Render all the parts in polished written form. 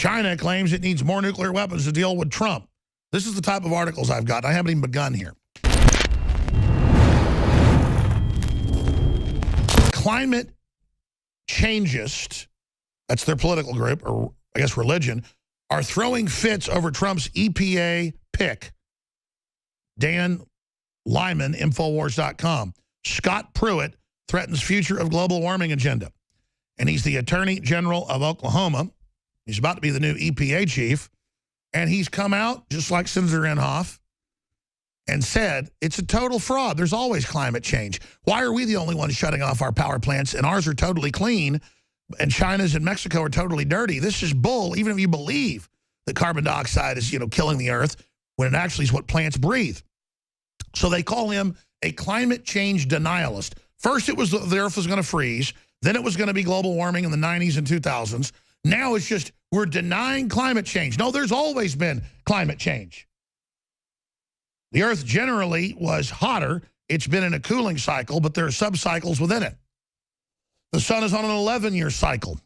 China claims it needs more nuclear weapons to deal with Trump. This is the type of articles I've got. I haven't even begun here. Climate changists, that's their political group, or I guess religion, are throwing fits over Trump's EPA pick. Dan Lyman, Infowars.com. Scott Pruitt threatens future of global warming agenda. And he's the Attorney General of Oklahoma. He's about to be the new EPA chief. And he's come out, just like Senator Inhofe, and said it's a total fraud. There's always climate change. Why are we the only ones shutting off our power plants and ours are totally clean and China's and Mexico are totally dirty? This is bull, even if you believe that carbon dioxide is, killing the earth when it actually is what plants breathe. So they call him a climate change denialist. First it was the earth was going to freeze. Then it was going to be global warming in the 90s and 2000s. Now it's just we're denying climate change. No, there's always been climate change. The earth generally was hotter. It's been in a cooling cycle, but there are subcycles within it. The sun is on an 11-year cycle,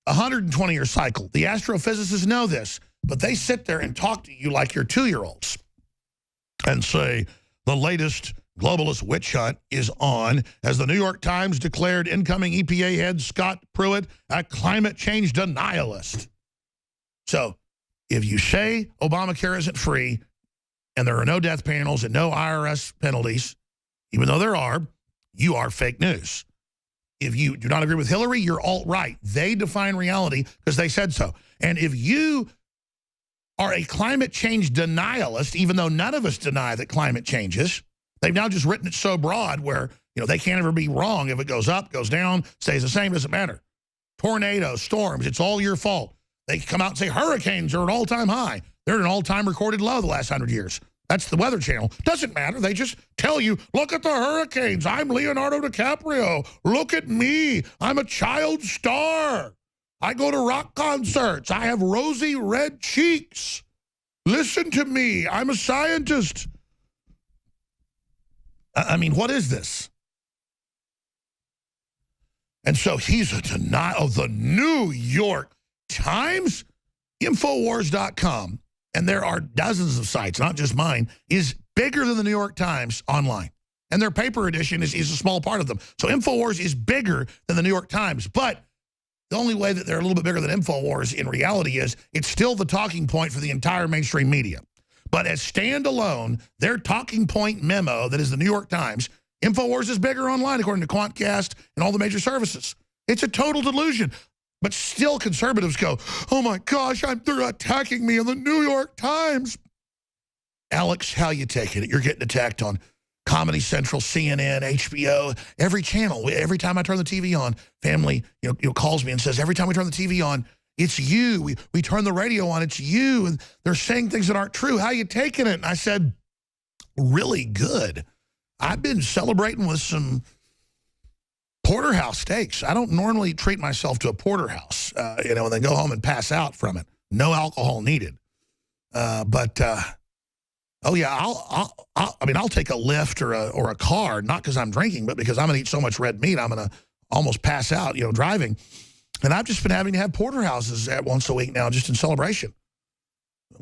a 120-year cycle. The astrophysicists know this, but they sit there and talk to you like you're 2-year-olds and say the latest globalist witch hunt is on as the New York Times declared incoming EPA head Scott Pruitt a climate change denialist. So if you say Obamacare isn't free, and there are no death panels and no IRS penalties, even though there are, you are fake news. If you do not agree with Hillary, you're alt-right. They define reality because they said so. And if you are a climate change denialist, even though none of us deny that climate changes, they've now just written it so broad where they can't ever be wrong. If it goes up, goes down, stays the same, doesn't matter. Tornadoes, storms, it's all your fault. They come out and say hurricanes are an all-time high. They're at an all-time recorded low the last 100 years. That's the Weather Channel. Doesn't matter. They just tell you, look at the hurricanes. I'm Leonardo DiCaprio. Look at me. I'm a child star. I go to rock concerts. I have rosy red cheeks. Listen to me. I'm a scientist. I mean, what is this? And so he's a denial of the New York Times, Infowars.com. And there are dozens of sites, not just mine, is bigger than the New York Times online. And their paper edition is a small part of them. So InfoWars is bigger than the New York Times. But the only way that they're a little bit bigger than InfoWars in reality is it's still the talking point for the entire mainstream media. But as standalone, their talking point memo that is the New York Times, InfoWars is bigger online according to Quantcast and all the major services. It's a total delusion. But still conservatives go, oh my gosh, they're attacking me in the New York Times. Alex, how you taking it? You're getting attacked on Comedy Central, CNN, HBO, every channel. Every time I turn the TV on, family calls me and says, every time we turn the TV on, it's you. We turn the radio on, it's you. And they're saying things that aren't true. How you taking it? And I said, really good. I've been celebrating with some porterhouse steaks. I don't normally treat myself to a porterhouse, and then go home and pass out from it. No alcohol needed. Oh yeah, I'll take a Lyft or a car, not because I'm drinking, but because I'm gonna eat so much red meat, I'm gonna almost pass out, driving. And I've just been having to have porterhouses at once a week now, just in celebration.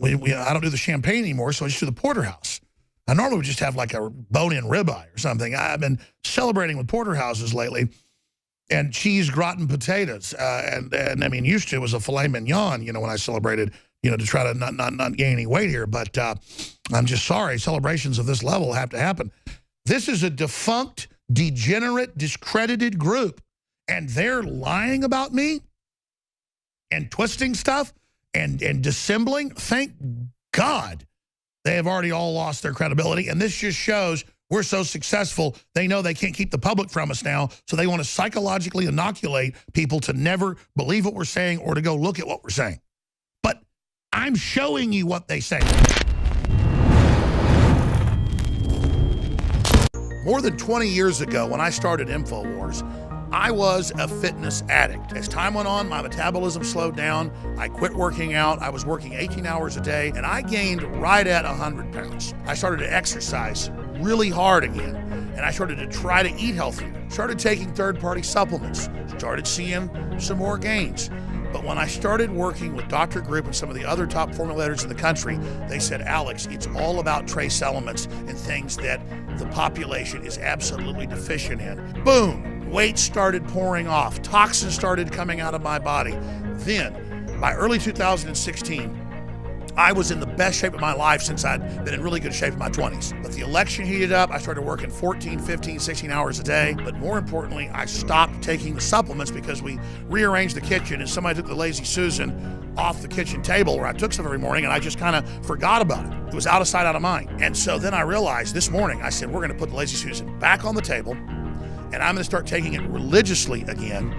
I don't do the champagne anymore, so I just do the porterhouse. I normally would just have like a bone-in ribeye or something. I've been celebrating with porterhouses lately, and cheese gratin potatoes. And I mean, used to it was a filet mignon, when I celebrated, to try to not gain any weight here. But I'm just sorry, celebrations of this level have to happen. This is a defunct, degenerate, discredited group, and they're lying about me and twisting stuff and dissembling. Thank God. They have already all lost their credibility, and this just shows we're so successful, they know they can't keep the public from us now, so they want to psychologically inoculate people to never believe what we're saying or to go look at what we're saying. But I'm showing you what they say. More than 20 years ago, when I started InfoWars, I was a fitness addict. As time went on, my metabolism slowed down. I quit working out. I was working 18 hours a day, and I gained right at 100 pounds. I started to exercise really hard again, and I started to try to eat healthier. Started taking third-party supplements. Started seeing some more gains. But when I started working with Dr. Group and some of the other top formulators in the country, they said, Alex, it's all about trace elements and things that the population is absolutely deficient in. Boom, weight started pouring off. Toxins started coming out of my body. Then, by early 2016, I was in the best shape of my life since I'd been in really good shape in my 20s. But the election heated up. I started working 14, 15, 16 hours a day. But more importantly, I stopped taking the supplements because we rearranged the kitchen and somebody took the Lazy Susan off the kitchen table where I took some every morning, and I just kind of forgot about it. It was out of sight, out of mind. And so then I realized this morning, I said, we're going to put the Lazy Susan back on the table, and I'm going to start taking it religiously again.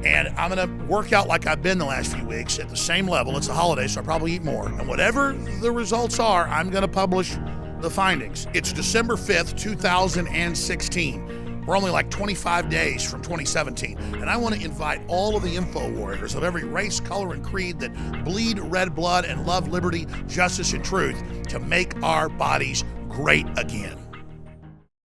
And I'm going to work out like I've been the last few weeks at the same level. It's the holidays, so I'll probably eat more. And whatever the results are, I'm going to publish the findings. It's December 5th, 2016. We're only like 25 days from 2017. And I want to invite all of the info warriors of every race, color, and creed that bleed red blood and love liberty, justice, and truth to make our bodies great again.